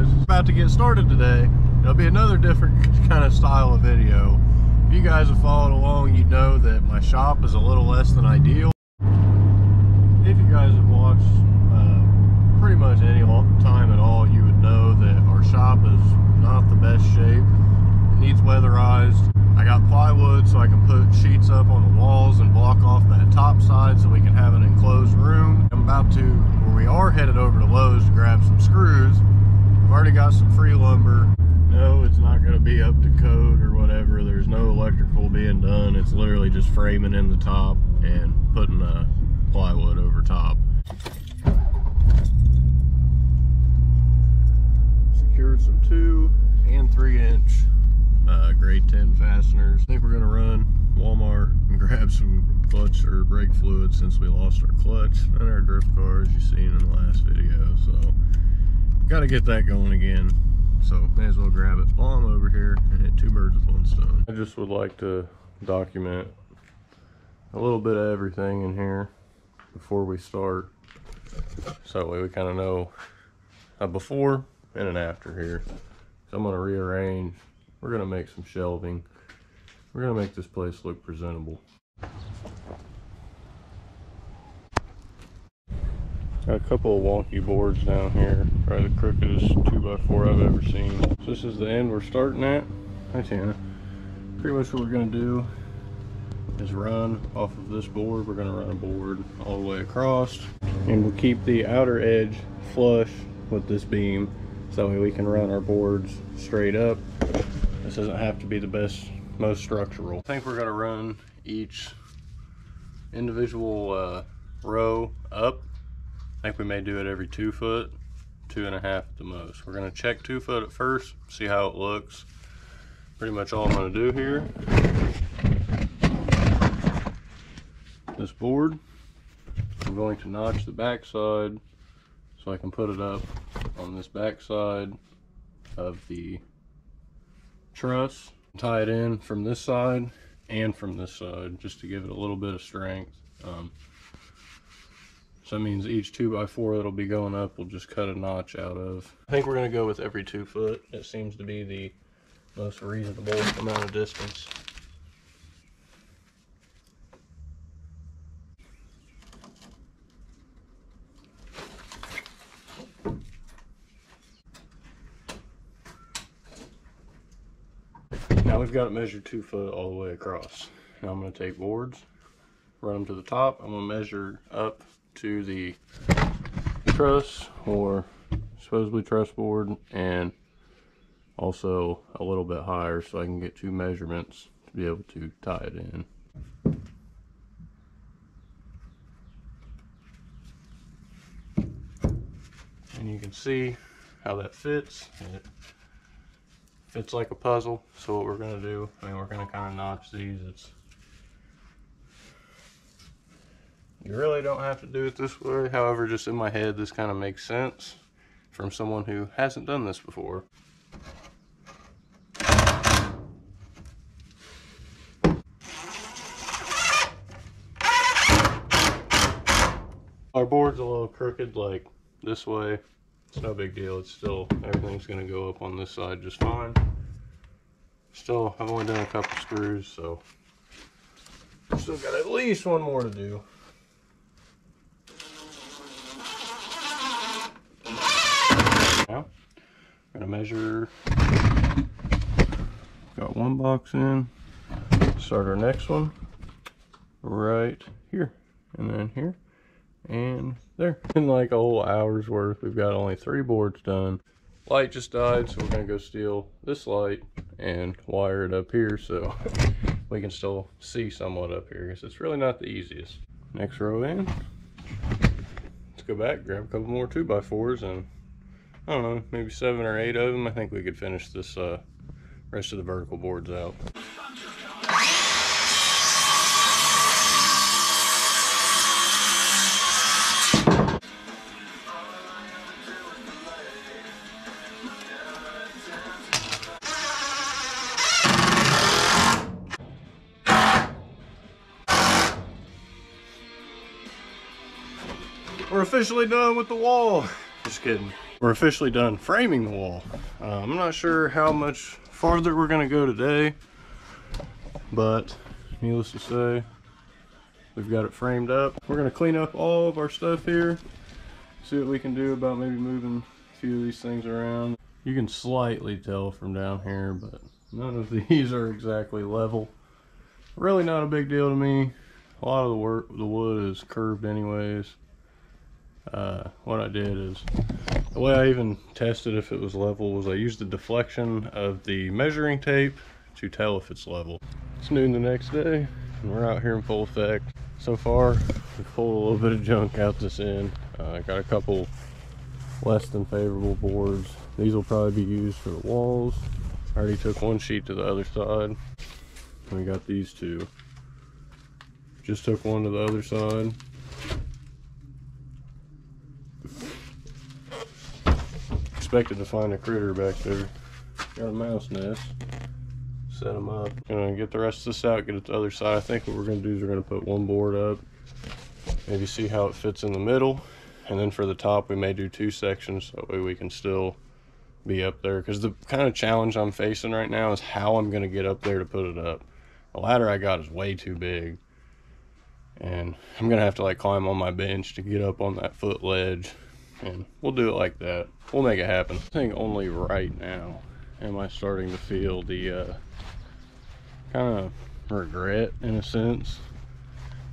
guys, about to get started today. It'll be another different kind of style of video. If you guys have followed along, you know that my shop is a little less than ideal. If you guys have watched pretty much any time at all, you would know that our shop is not the best shape. It needs weatherized. I got plywood so I can put sheets up on the walls and block off that top side so we can have an enclosed room. I'm about to, where we are headed over to Lowe's to grab some screws. I've already got some free lumber. No, it's not going to be up to code or whatever. There's no electrical being done. It's literally just framing in the top and putting plywood over top. Secured some 2 and 3 inch grade 10 fasteners. I think we're gonna run Walmart and grab some clutch or brake fluid since we lost our clutch and our drift car, as you seen in the last video. So gotta get that going again. So may as well grab it while I'm over here and hit 2 birds with 1 stone. I just would like to document a little bit of everything in here before we start, so that way we kind of know a before and an after here. So I'm gonna rearrange. We're gonna make some shelving. We're gonna make this place look presentable. Got a couple of wonky boards down here. Probably the crookedest 2x4 I've ever seen. So this is the end we're starting at. Hi Tana. Pretty much what we're gonna do is run off of this board. We're gonna run a board all the way across, and we'll keep the outer edge flush with this beam, so that way we can run our boards straight up. This doesn't have to be the best, most structural. I think we're gonna run each individual row up. I think we may do it every 2 foot, 2.5 at the most. We're gonna check 2 foot at first, see how it looks. Pretty much all I'm gonna do here. This board, I'm going to notch the back side so I can put it up on this back side of the truss, tie it in from this side and from this side just to give it a little bit of strength. So that means each 2x4 that'll be going up we'll just cut a notch out of. I think we're going to go with every 2 foot. It seems to be the most reasonable amount of distance. Now we've got it measured 2 foot all the way across. Now I'm going to take boards, run them to the top. I'm going to measure up to the truss, or supposedly truss board, and also a little bit higher so I can get 2 measurements to be able to tie it in. And you can see how that fits. It fits like a puzzle. So what we're going to do, we're going to kind of notch these. You really don't have to do it this way. However, just in my head, this kind of makes sense from someone who hasn't done this before. Our board's a little crooked like this way. It's no big deal. It's still, everything's going to go up on this side just fine. Still, I've only done a couple screws, so still got at least 1 more to do. Now, I'm going to measure. Got 1 box in. Start our next one right here, and then here, and there. In like a whole hour's worth, we've got only 3 boards done. Light just died, so we're gonna go steal this light and wire it up here so we can still see somewhat up here, because it's really not the easiest. Next row in. Let's go back, grab a couple more 2x4s, and I don't know, maybe 7 or 8 of them. I think we could finish this rest of the vertical boards out. We're officially done with the wall. Just kidding. We're officially done framing the wall. I'm not sure how much farther we're gonna go today, but needless to say, we've got it framed up. We're gonna clean up all of our stuff here, see what we can do about maybe moving a few of these things around. You can slightly tell from down here, but none of these are exactly level. Really not a big deal to me. A lot of the wood is curved anyways. What I did is, the way I even tested if it was level was I used the deflection of the measuring tape to tell if it's level. It's noon the next day and we're out here in full effect. So far we've pulled a little bit of junk out this end. I got a couple less than favorable boards. These will probably be used for the walls. I already took one sheet to the other side. We got these two. Just took one to the other side. Expected to find a critter back there. Got a mouse nest. Set them up. Gonna get the rest of this out, get it to the other side. I think what we're gonna do is we're gonna put one board up, maybe see how it fits in the middle, and then for the top we may do two sections, that way we can still be up there. Because the kind of challenge I'm facing right now is how I'm gonna get up there to put it up. The ladder I got is way too big, and I'm gonna have to like climb on my bench to get up on that foot ledge, and we'll do it like that. We'll make it happen. I think only right now am I starting to feel the kind of regret in a sense.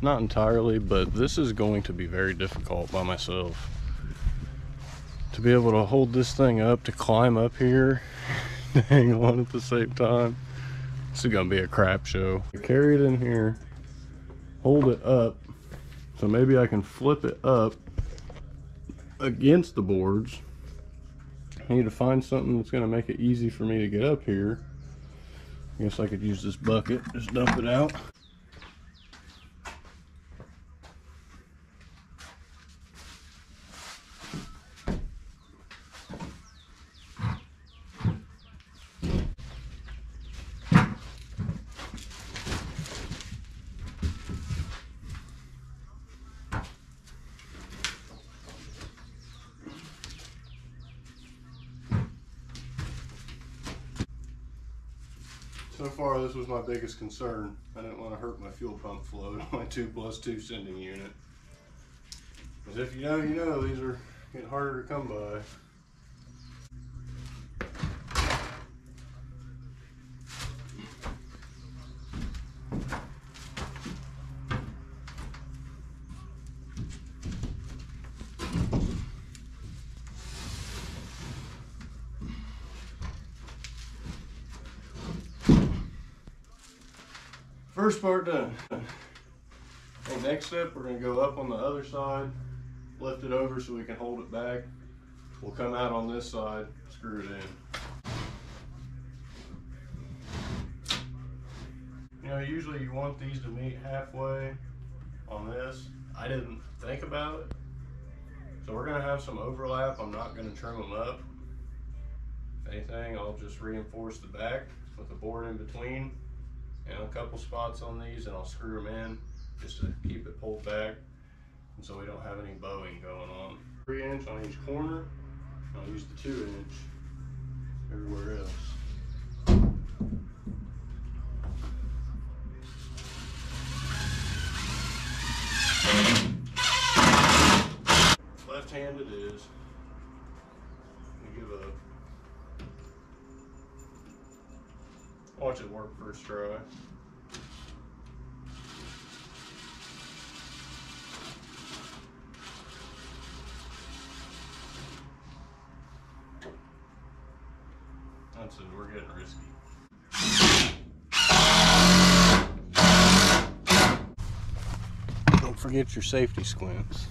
Not entirely, but this is going to be very difficult by myself. To be able to hold this thing up, to climb up here, to hang on at the same time. This is gonna be a crap show. Carry it in here, hold it up, so maybe I can flip it up against the boards. I need to find something that's gonna make it easy for me to get up here. I guess I could use this bucket, just dump it out. So far, this was my biggest concern. I didn't want to hurt my fuel pump flow, my 2+2 sending unit. Because if you know, you know, these are getting harder to come by. First part done. Okay, next step, we're gonna go up on the other side, lift it over so we can hold it back. We'll come out on this side, screw it in. You know, usually you want these to meet halfway on this. I didn't think about it. So we're gonna have some overlap. I'm not gonna trim them up. If anything, I'll just reinforce the back with a board in between and a couple spots on these, and I'll screw them in just to keep it pulled back, and so we don't have any bowing going on. 3 inch on each corner. I'll use the 2 inch everywhere else. Left-handed is. Let me give up. Watch it work first try. That's it, we're getting risky. Don't forget your safety squints.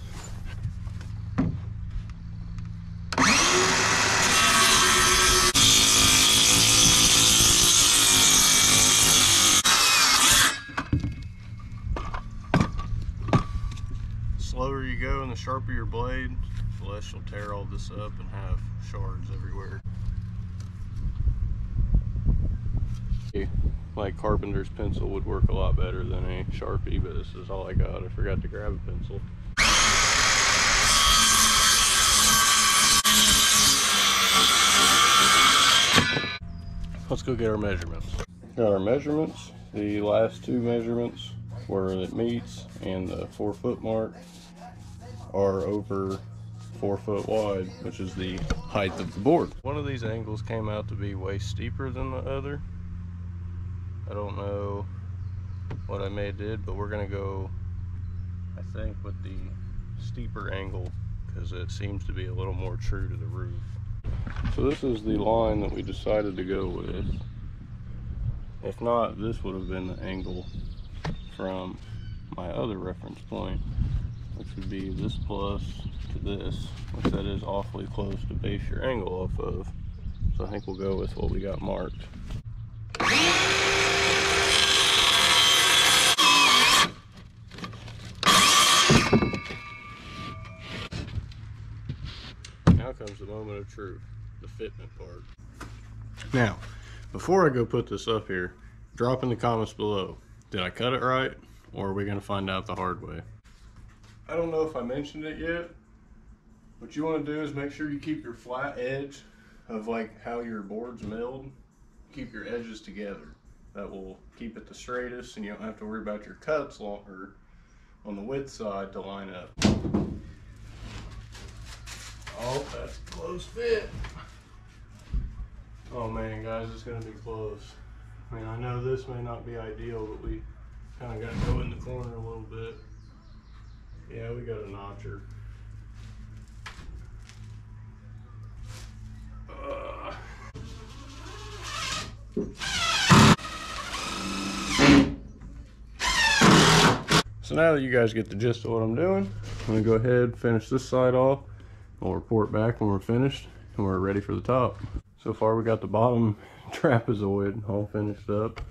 Slower you go and the sharper your blade, the less you'll tear all this up and have shards everywhere. Like carpenter's pencil would work a lot better than a Sharpie, but this is all I got. I forgot to grab a pencil. let's go get our measurements. Got our measurements. The last two measurements where it meets and the 4 foot mark are over 4 foot wide, which is the height of the board. One of these angles came out to be way steeper than the other. I don't know what I did, but we're gonna go, I think, with the steeper angle because it seems to be a little more true to the roof. So this is the line that we decided to go with. If not, this would have been the angle from my other reference point, which would be this plus to this, which that is awfully close to base your angle off of. So I think we'll go with what we got marked. Now comes the moment of truth, the fitment part. Now, before I go put this up here, drop in the comments below. Did I cut it right, or are we gonna find out the hard way? I don't know if I mentioned it yet. What you wanna do is make sure you keep your flat edge of like how your board's milled. Keep your edges together. That will keep it the straightest and you don't have to worry about your cuts longer on the width side to line up. Oh, that's a close fit. Oh man, guys, it's gonna be close. I mean, I know this may not be ideal, but we kind of got to go in the corner a little bit. Yeah, we got a notcher. So now that you guys get the gist of what I'm doing, I'm gonna go ahead, finish this side off. We'll report back when we're finished and we're ready for the top. So far we got the bottom trapezoid all finished up.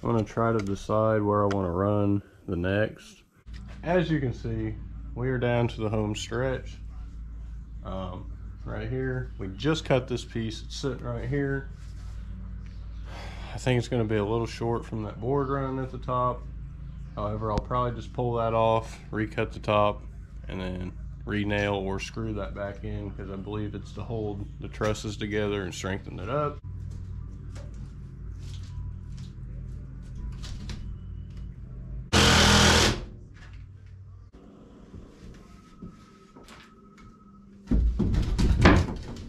I'm gonna try to decide where I want to run the next. As you can see, we are down to the home stretch. Right here, we just cut this piece. It's sitting right here. I think it's gonna be a little short from that board running at the top. However, I'll probably just pull that off, recut the top, and then re-nail or screw that back in because I believe it's to hold the trusses together and strengthen it up.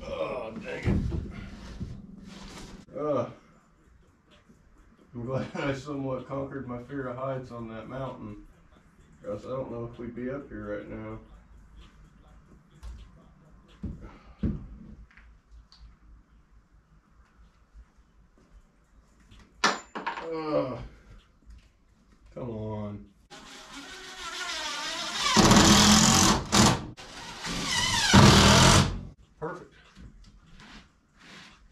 Oh, dang it. I'm glad I somewhat conquered my fear of heights on that mountain, or else I don't know if we'd be up here right now. Come on. Perfect.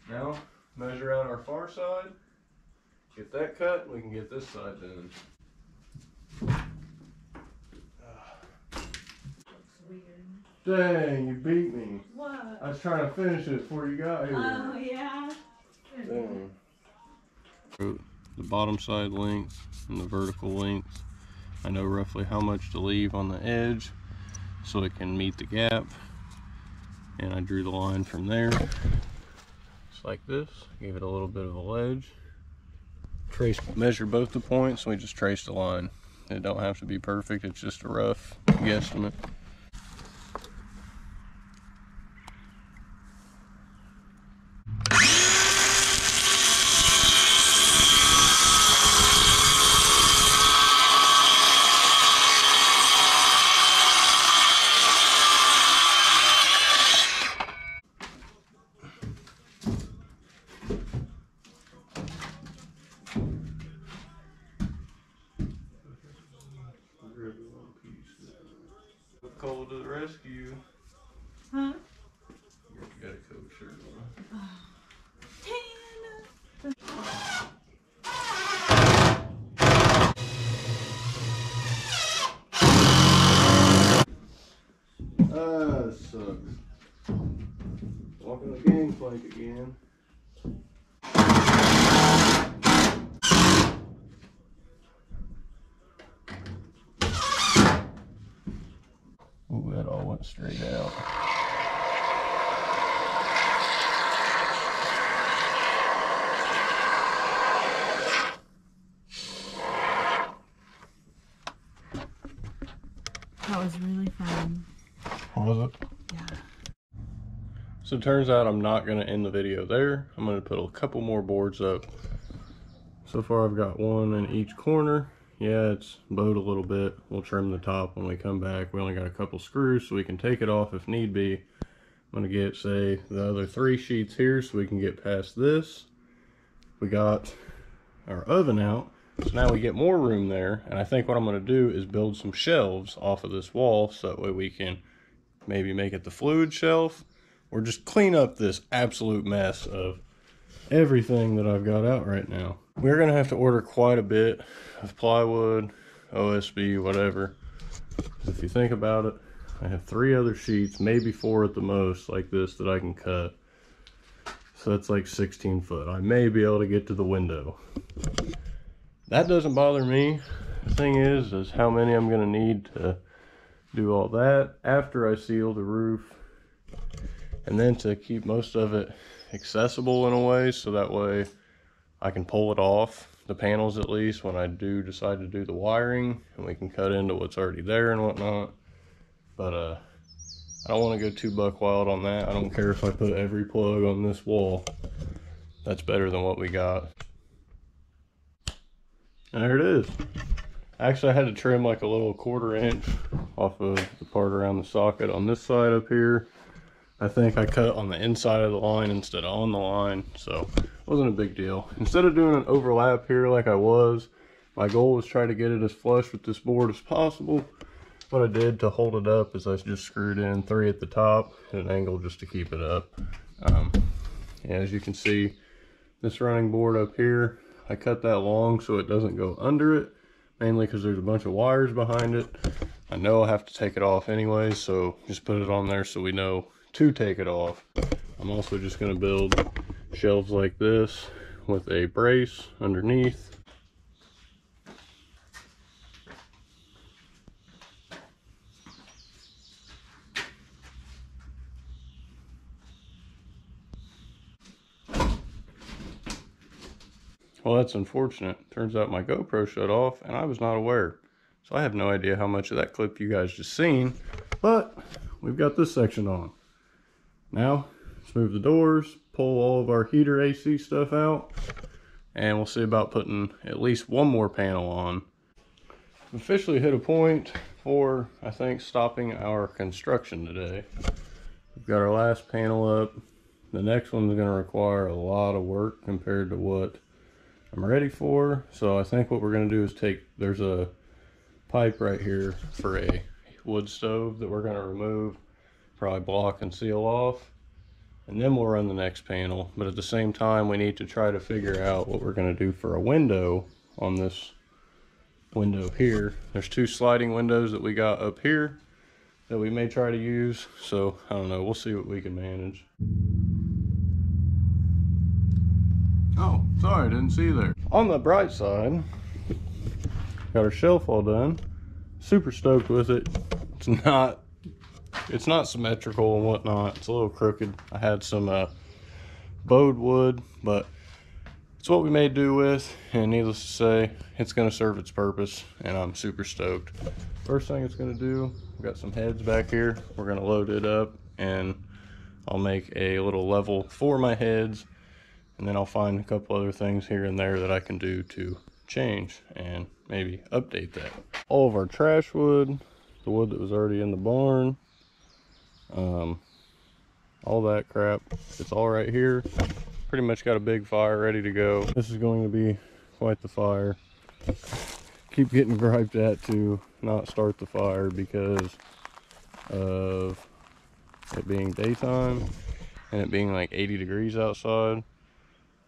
Now, measure out our far side, get that cut, and we can get this side done. Dang, you beat me. What? I was trying to finish it before you got here. Oh, yeah. Dang. The bottom side length and the vertical length. I know roughly how much to leave on the edge so it can meet the gap. And I drew the line from there. Just like this. Gave it a little bit of a ledge. Measure both the points, and we just traced a line. It don't have to be perfect, it's just a rough guesstimate. Cole to the rescue. Huh? You got a Coke shirt on. This sucks. Walking the gangplank again. Ooh, that all went straight out. Was it? Yeah. So it turns out I'm not going to end the video there. I'm going to put a couple more boards up. So far I've got one in each corner. Yeah, it's bowed a little bit. We'll trim the top when we come back. We only got a couple screws so we can take it off if need be. I'm going to get, say, the other 3 sheets here so we can get past this. We got our oven out. So now we get more room there. And I think what I'm going to do is build some shelves off of this wall so that way we can maybe make it the fluid shelf. Or just clean up this absolute mess of everything that I've got out right now. We're gonna have to order quite a bit of plywood, OSB, whatever. If you think about it, I have 3 other sheets, maybe 4 at the most, like this that I can cut. So that's like 16 foot. I may be able to get to the window. That doesn't bother me. The thing is how many I'm gonna need to do all that after I seal the roof. And then to keep most of it accessible in a way, so that way I can pull it off, the panels at least, when I do decide to do the wiring, and we can cut into what's already there and whatnot. But I don't want to go too buck wild on that. I don't care if I put every plug on this wall. That's better than what we got. And there it is. Actually, I had to trim like a little 1/4 inch off of the part around the socket on this side up here. I think I cut on the inside of the line instead of on the line, so it wasn't a big deal. Instead of doing an overlap here like I was, my goal was try to get it as flush with this board as possible. What I did to hold it up is I just screwed in 3 at the top at an angle just to keep it up. As you can see, this running board up here, I cut that long so it doesn't go under it, mainly because there's a bunch of wires behind it. I know I have to take it off anyway, so just put it on there so we know to take it off. I'm also just going to build shelves like this with a brace underneath. Well, that's unfortunate. Turns out my GoPro shut off and I was not aware. So I have no idea how much of that clip you guys just seen, but we've got this section on. Now, let's move the doors, pull all of our heater AC stuff out, and we'll see about putting at least one more panel on. We've officially hit a point for, I think, stopping our construction today. We've got our last panel up. The next one's going to require a lot of work compared to what I'm ready for. So I think what we're going to do is there's a pipe right here for a wood stove that we're going to remove, probably block and seal off, and then we'll run the next panel. But at the same time, we need to try to figure out what we're going to do for a window on this window here. There's 2 sliding windows that we got up here that we may try to use, so I don't know, we'll see what we can manage. Oh, sorry, I didn't see you there. On the bright side, got our shelf all done. Super stoked with it. It's not symmetrical and whatnot. It's a little crooked. I had some bowed wood, but it's what we made do with, and needless to say, it's going to serve its purpose, and I'm super stoked. First thing it's going to do, we've got some heads back here. We're going to load it up, and I'll make a little level for my heads, and then I'll find a couple other things here and there that I can do to change and maybe update that. All of our trash wood, the wood that was already in the barn, all that crap, it's all right here. Pretty much got a big fire ready to go. This is going to be quite the fire. Keep getting griped at to not start the fire because of it being daytime and it being like 80 degrees outside.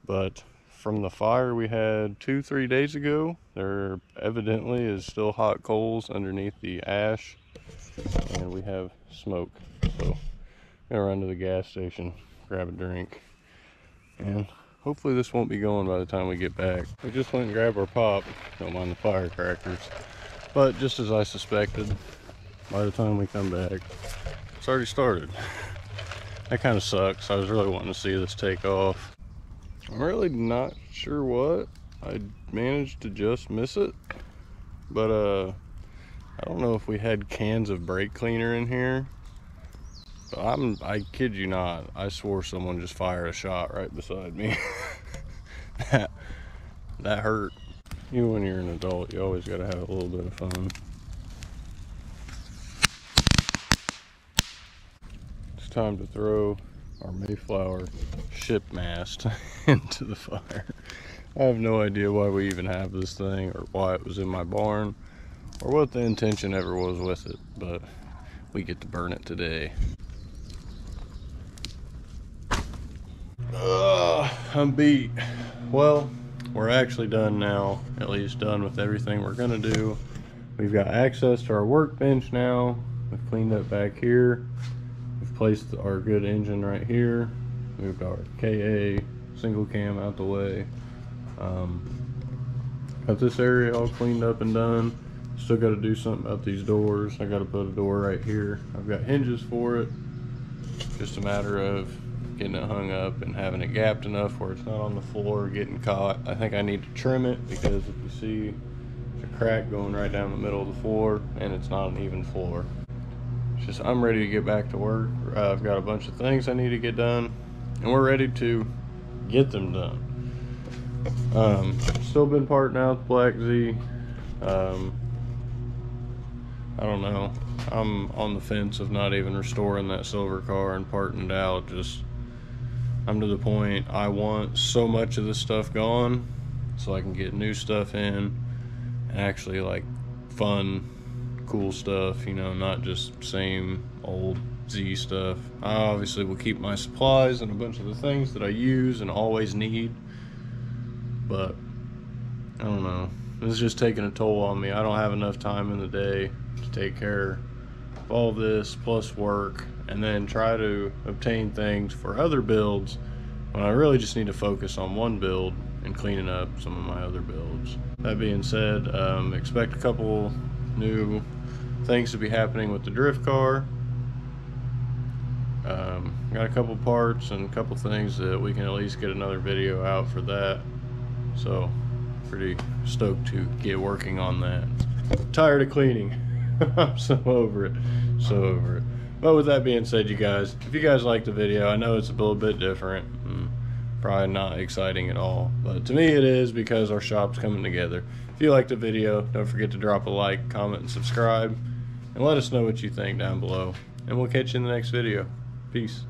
But from the fire we had 2-3 days ago, there evidently is still hot coals underneath the ash, and we have smoke. So I'm gonna run to the gas station, grab a drink, and hopefully this won't be going by the time we get back. We just went and grabbed our pop, don't mind the firecrackers, but just as I suspected, by the time we come back, it's already started. That kind of sucks. I was really wanting to see this take off. I'm really not sure what. I managed to just miss it, but I don't know if we had cans of brake cleaner in here, but I kid you not, I swore someone just fired a shot right beside me. that hurt. You, when you're an adult, you always gotta have a little bit of fun. It's time to throw our Mayflower ship mast into the fire. I have no idea why we even have this thing, or why it was in my barn, or what the intention ever was with it, but we get to burn it today. I'm beat. Well, we're actually done now, at least done with everything we're gonna do. We've got access to our workbench now. We've cleaned up back here. We've placed our good engine right here. Moved our KA single cam out the way. Got this area all cleaned up and done. Still got to do something about these doors. I got to put a door right here. I've got hinges for it. Just a matter of getting it hung up and having it gapped enough where it's not on the floor getting caught. I think I need to trim it because if you see, there's a crack going right down the middle of the floor and it's not an even floor. It's just I'm ready to get back to work. I've got a bunch of things I need to get done and we're ready to get them done. Still been parting out the Black Z. I don't know. I'm on the fence of not even restoring that silver car and parting it out. Just, I'm to the point I want so much of this stuff gone so I can get new stuff in and actually like fun, cool stuff, you know, not just same old Z stuff. I obviously will keep my supplies and a bunch of the things that I use and always need, but I don't know. This is just taking a toll on me. I don't have enough time in the day to take care of all this plus work and then try to obtain things for other builds when I really just need to focus on one build and cleaning up some of my other builds. That being said, expect a couple new things to be happening with the drift car. Got a couple parts and a couple things that we can at least get another video out for that. So pretty stoked to get working on that. Tired of cleaning. I'm so over it. So over it. But with that being said, you guys, if you guys like the video, I know it's a little bit different. Probably not exciting at all. But to me it is because our shop's coming together. If you liked the video, don't forget to drop a like, comment, and subscribe. And let us know what you think down below. And we'll catch you in the next video. Peace.